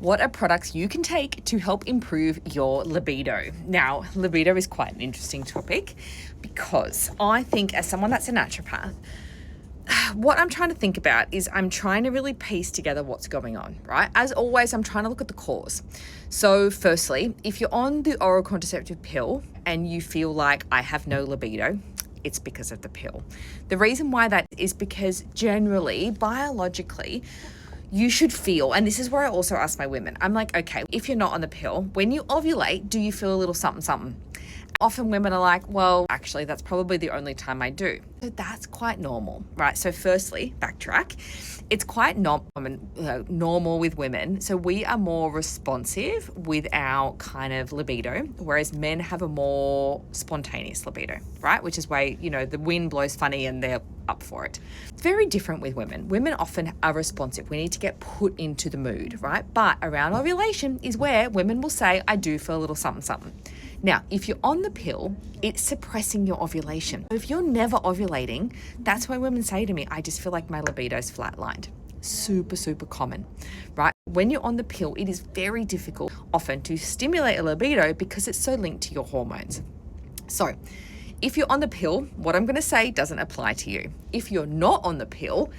What are products you can take to help improve your libido? Now, libido is quite an interesting topic because I think, as someone that's a naturopath, what I'm trying to think about is I'm trying to really piece together what's going on, right? As always, I'm trying to look at the cause. So firstly, if you're on the oral contraceptive pill and you feel like I have no libido, it's because of the pill. The reason why that is because generally, biologically, you should feel, and this is where I also ask my women, I'm like, okay, if you're not on the pill, when you ovulate, do you feel a little something, something? Often women are like, well, actually, that's probably the only time I do. So that's quite normal, right? So firstly, backtrack. It's quite normal with women. So we are more responsive with our kind of libido, whereas men have a more spontaneous libido, right? Which is why, the wind blows funny and they're up for it. It's very different with women. Women often are responsive. We need to get put into the mood, right? But around ovulation is where women will say, I do feel a little something, something. Now, if you're on the pill, it's suppressing your ovulation. If you're never ovulating, that's why women say to me, I just feel like my libido's flatlined. Super, super common, right? When you're on the pill, it is very difficult often to stimulate a libido because it's so linked to your hormones. So if you're on the pill, what I'm going to say doesn't apply to you. If you're not on the pill,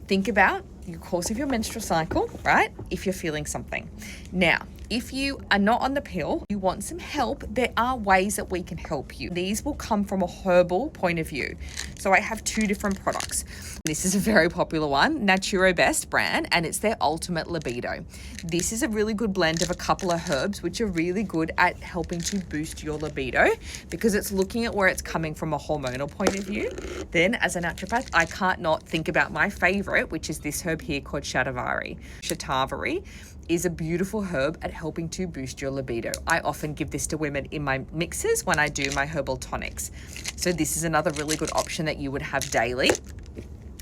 think about your course of your menstrual cycle, right? If you're feeling something. Now, if you are not on the pill, you want some help, there are ways that we can help you. These will come from a herbal point of view. So I have two different products. This is a very popular one, NaturoBest brand, and it's their Ultimate Libido. This is a really good blend of a couple of herbs, which are really good at helping to boost your libido because it's looking at where it's coming from a hormonal point of view. Then as a naturopath, I can't not think about my favorite, which is this herb here called Shatavari. Shatavari is a beautiful herb at helping to boost your libido. I often give this to women in my mixes when I do my herbal tonics. So this is another really good option that you would have daily.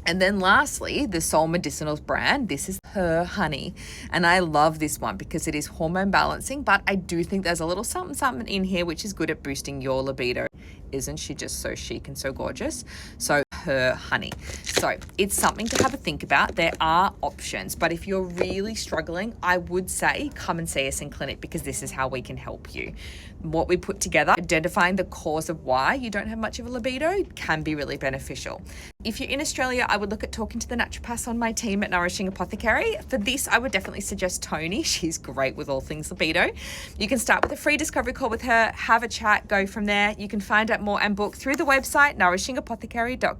And then lastly, the Soul Medicinals brand, this is Her Honey. And I love this one because it is hormone balancing, but I do think there's a little something in here which is good at boosting your libido. Isn't she just so chic and so gorgeous? So Her Honey. So it's something to have a think about. There are options, but if you're really struggling, I would say come and see us in clinic because this is how we can help you. What we put together, identifying the cause of why you don't have much of a libido can be really beneficial. If you're in Australia, I would look at talking to the naturopaths on my team at Nourishing Apothecary. For this, I would definitely suggest Tony. She's great with all things libido. You can start with a free discovery call with her, have a chat, go from there. You can find out more and book through the website, nourishingapothecary.com.